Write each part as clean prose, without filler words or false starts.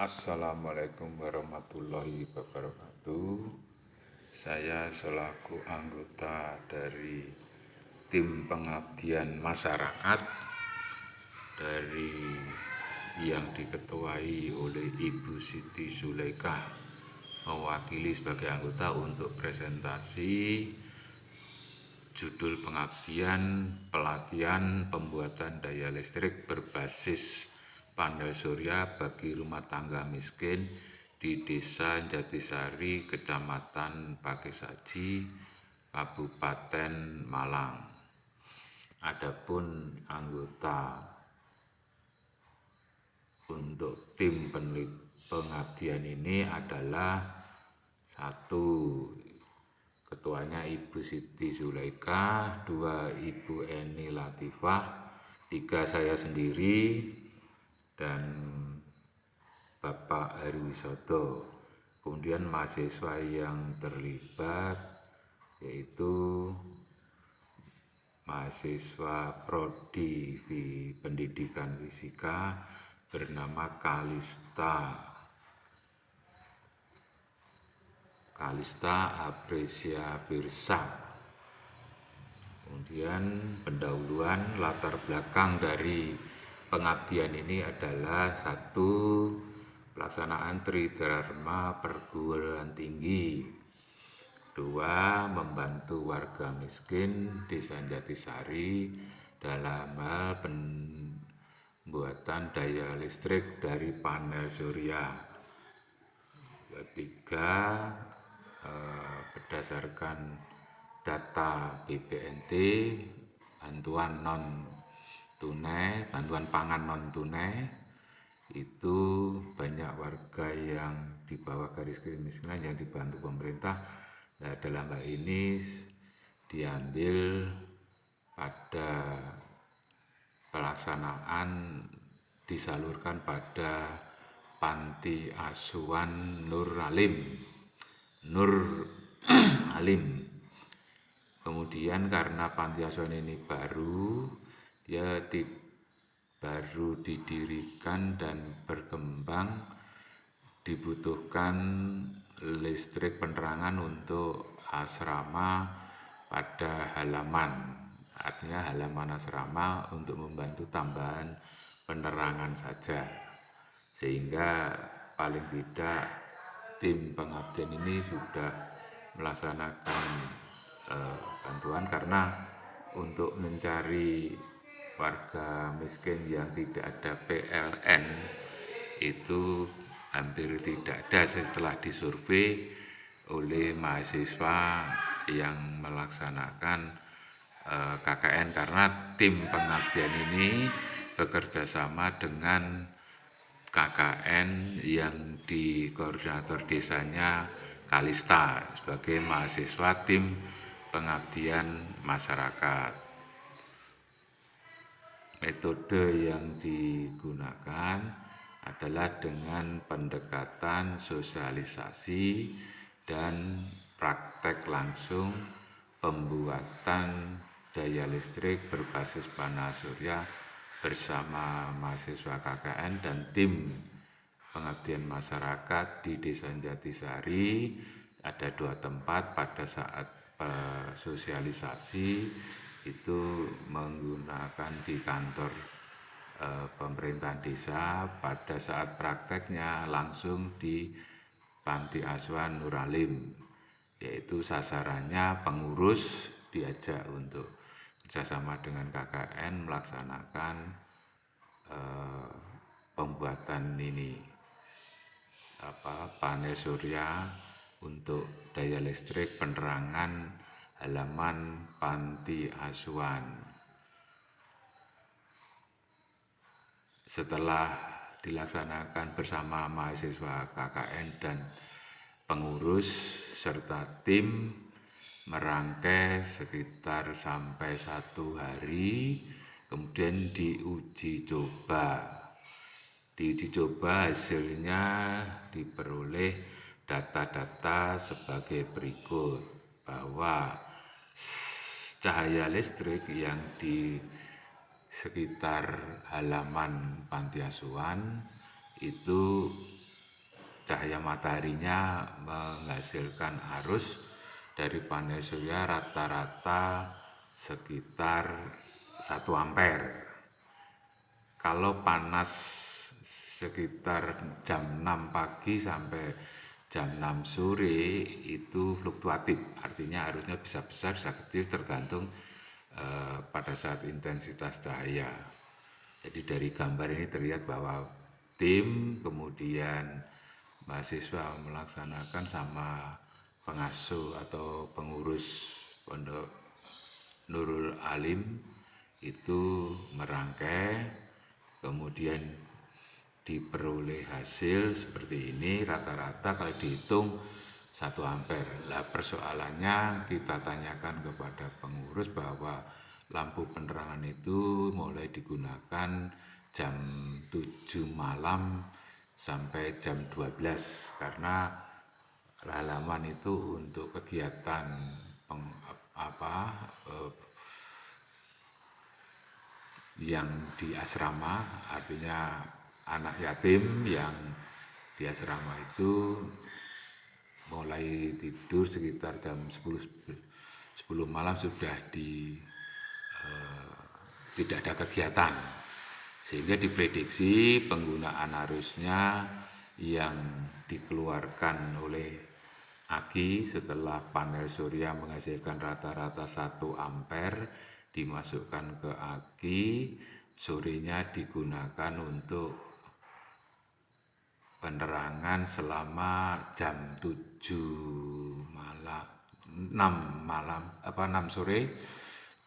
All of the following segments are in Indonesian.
Assalamualaikum warahmatullahi wabarakatuh. Saya selaku anggota dari tim pengabdian masyarakat dari yang diketuai oleh Ibu Siti Zulaikah mewakili sebagai anggota untuk presentasi judul pengabdian pelatihan pembuatan daya listrik berbasis panel surya bagi rumah tangga miskin di Desa Jatisari, Kecamatan Pagesaji, Kabupaten Malang. Adapun anggota untuk tim pengabdian ini adalah satu, ketuanya Ibu Siti Zulaikah, dua Ibu Eni Latifah, tiga saya sendiri, dan Bapak Heriwisoto. Kemudian mahasiswa yang terlibat yaitu mahasiswa Prodi Pendidikan Fisika bernama Kalista Apresia Birsa. Kemudian pendahuluan latar belakang dari pengabdian ini adalah satu, pelaksanaan Tridharma perguruan tinggi. Dua, membantu warga miskin Desa Jatisari dalam hal pembuatan daya listrik dari panel surya. Ketiga, berdasarkan data BPNT, bantuan pangan non tunai, itu banyak warga yang di bawah garis kemiskinan yang dibantu pemerintah. Nah, dalam hal ini diambil pada pelaksanaan disalurkan pada Panti Asuhan Nur Alim. Kemudian karena panti asuhan ini baru didirikan dan berkembang, dibutuhkan listrik penerangan untuk asrama pada halaman. Artinya halaman asrama untuk membantu tambahan penerangan saja. Sehingga paling tidak tim pengabdian ini sudah melaksanakan bantuan, karena untuk mencari warga miskin yang tidak ada PLN itu hampir tidak ada setelah disurvei oleh mahasiswa yang melaksanakan KKN, karena tim pengabdian ini bekerja sama dengan KKN yang di koordinator desanya Kalista sebagai mahasiswa tim pengabdian masyarakat. Metode yang digunakan adalah dengan pendekatan sosialisasi dan praktek langsung pembuatan daya listrik berbasis panel surya bersama mahasiswa KKN dan tim pengabdian masyarakat di Desa Jatisari. Ada 2 tempat pada saat sosialisasi itu menggunakan di kantor pemerintahan desa, pada saat prakteknya langsung di Panti Asuhan Nur Alim, yaitu sasarannya pengurus diajak untuk kerjasama dengan KKN melaksanakan pembuatan ini panel surya untuk daya listrik penerangan halaman panti asuhan. Setelah dilaksanakan bersama mahasiswa KKN dan pengurus serta tim, merangkai sekitar sampai 1 hari, kemudian diuji coba. Diuji coba hasilnya diperoleh data-data sebagai berikut, bahwa cahaya listrik yang di sekitar halaman panti asuhan itu cahaya mataharinya menghasilkan arus dari panel surya rata-rata sekitar 1 ampere. Kalau panas sekitar jam 6 pagi sampai jam 6 sore itu fluktuatif, artinya arusnya bisa besar bisa kecil tergantung pada saat intensitas cahaya. Jadi dari gambar ini terlihat bahwa tim kemudian mahasiswa melaksanakan sama pengasuh atau pengurus pondok Nurul Alim itu merangkai, kemudian diperoleh hasil seperti ini. Rata-rata kalau dihitung 1 ampere. Lah persoalannya kita tanyakan kepada pengurus bahwa lampu penerangan itu mulai digunakan jam 7 malam sampai jam 12 karena halaman itu untuk kegiatan yang di asrama, artinya anak yatim yang di asrama itu mulai tidur sekitar jam 10 malam sudah tidak ada kegiatan, sehingga diprediksi penggunaan arusnya yang dikeluarkan oleh aki setelah panel surya menghasilkan rata-rata 1 ampere dimasukkan ke aki, sorenya digunakan untuk penerangan selama jam 7 malam 6 sore,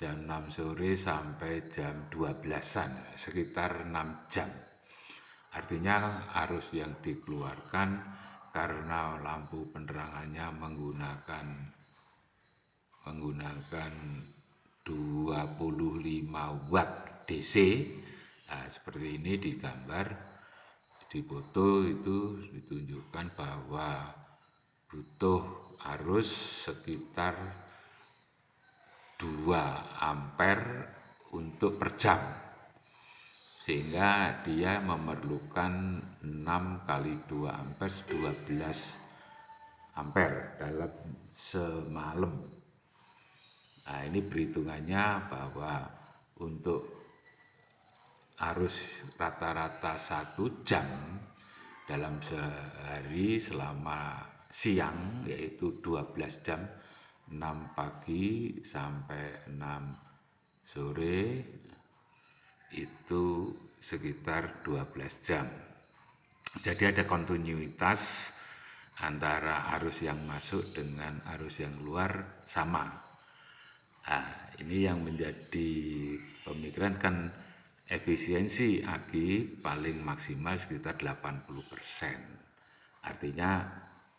jam 6 sore sampai jam 12-an, sekitar 6 jam. Artinya arus yang dikeluarkan karena lampu penerangannya menggunakan 25 watt DC. Nah, seperti ini di gambar, di foto itu ditunjukkan bahwa butuh arus sekitar 2 ampere untuk per jam, sehingga dia memerlukan 6 kali 2 ampere 12 ampere dalam semalam. Nah, ini perhitungannya bahwa untuk arus rata-rata 1 jam dalam sehari selama siang, yaitu 12 jam, 6 pagi sampai 6 sore, itu sekitar 12 jam. Jadi ada kontinuitas antara arus yang masuk dengan arus yang keluar sama. Nah, ini yang menjadi pemikiran kan, efisiensi aki paling maksimal sekitar 80%. Artinya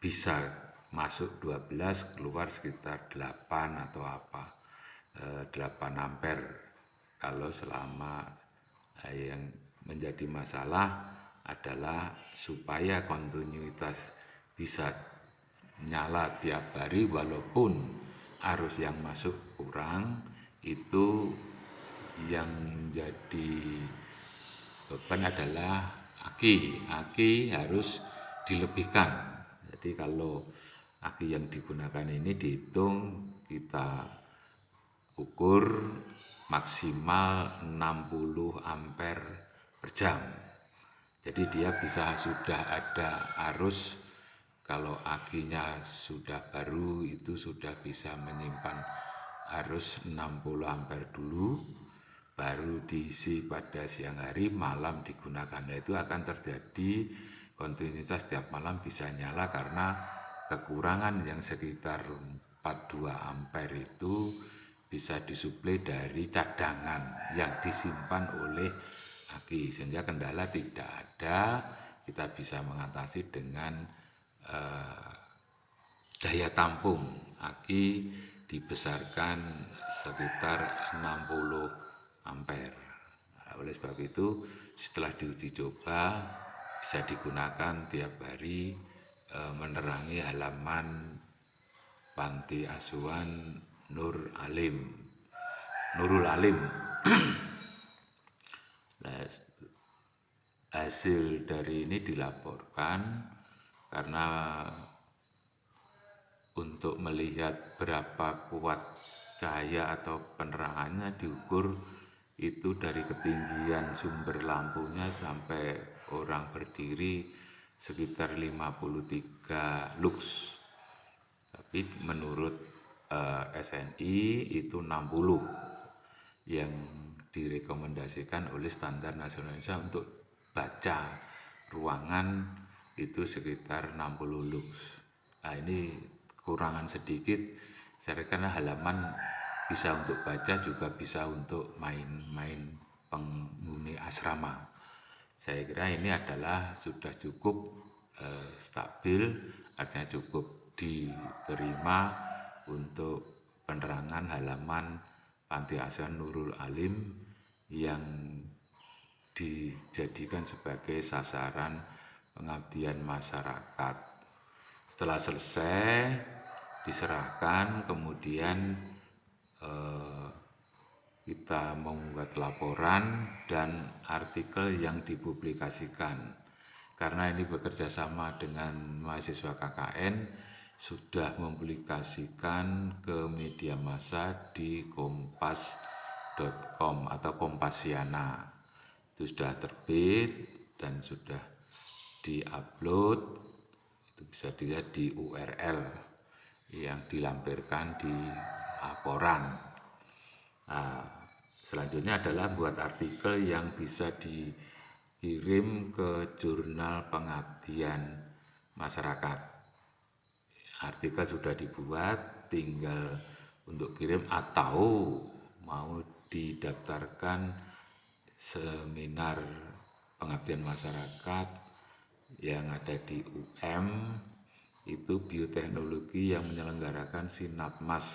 bisa masuk 12, keluar sekitar 8 atau 8 ampere. Kalau selama yang menjadi masalah adalah supaya kontinuitas bisa nyala tiap hari walaupun arus yang masuk kurang. Itu yang jadi beban adalah aki harus dilebihkan. Jadi kalau aki yang digunakan ini dihitung, kita ukur maksimal 60 ampere per jam. Jadi dia sudah ada arus. Kalau akinya sudah baru itu sudah bisa menyimpan arus 60 ampere dulu, baru diisi pada siang hari, malam digunakan. Nah, itu akan terjadi kontinuitas tiap malam bisa nyala karena kekurangan yang sekitar 42 ampere itu bisa disuplai dari cadangan yang disimpan oleh aki, sehingga kendala tidak ada. Kita bisa mengatasi dengan daya tampung aki dibesarkan sekitar 60 ampere. Nah, oleh sebab itu setelah diuji coba bisa digunakan tiap hari menerangi halaman panti asuhan Nurul Alim. Nah, hasil dari ini dilaporkan karena untuk melihat berapa kuat cahaya atau penerangannya diukur itu dari ketinggian sumber lampunya sampai orang berdiri sekitar 53 lux. Tapi menurut SNI itu 60 yang direkomendasikan oleh standar nasional Indonesia untuk baca ruangan itu sekitar 60 lux. Nah ini kurangan sedikit, saya karena halaman bisa untuk baca juga bisa untuk main-main penghuni asrama. Saya kira ini adalah sudah cukup stabil, artinya cukup diterima untuk penerangan halaman Panti Asuhan Nurul Alim yang dijadikan sebagai sasaran pengabdian masyarakat. Setelah selesai diserahkan, kemudian kita membuat laporan dan artikel yang dipublikasikan. Karena ini bekerja sama dengan mahasiswa KKN, sudah mempublikasikan ke media massa di kompas.com atau Kompasiana. Itu sudah terbit dan sudah diupload. Itu bisa dilihat di URL yang dilampirkan di laporan. Nah, selanjutnya adalah buat artikel yang bisa dikirim ke jurnal pengabdian masyarakat. Artikel sudah dibuat, tinggal untuk kirim atau mau didaftarkan seminar pengabdian masyarakat yang ada di UM, itu bioteknologi yang menyelenggarakan Sinapmas.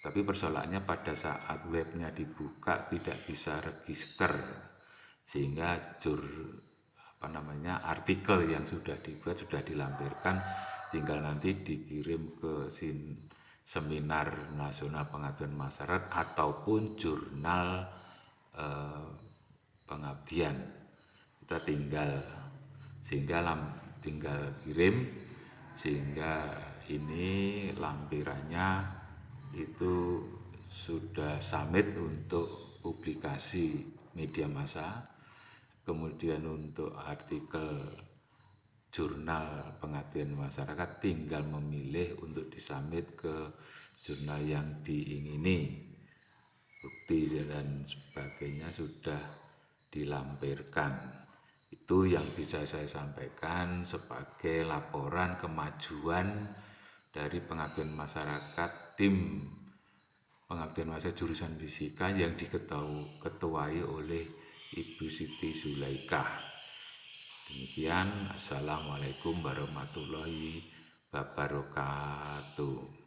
Tapi persoalannya pada saat webnya dibuka tidak bisa register, sehingga artikel yang sudah dibuat sudah dilampirkan, tinggal nanti dikirim ke seminar nasional pengabdian masyarakat ataupun jurnal pengabdian. Kita tinggal kirim, sehingga ini lampirannya itu sudah submit untuk publikasi media massa. Kemudian untuk artikel jurnal pengabdian masyarakat tinggal memilih untuk disubmit ke jurnal yang diingini. Bukti dan sebagainya sudah dilampirkan. Itu yang bisa saya sampaikan sebagai laporan kemajuan dari pengabdian masyarakat tim pengabdian masyarakat jurusan fisika yang diketuai oleh Ibu Siti Zulaikah. Demikian, Assalamualaikum warahmatullahi wabarakatuh.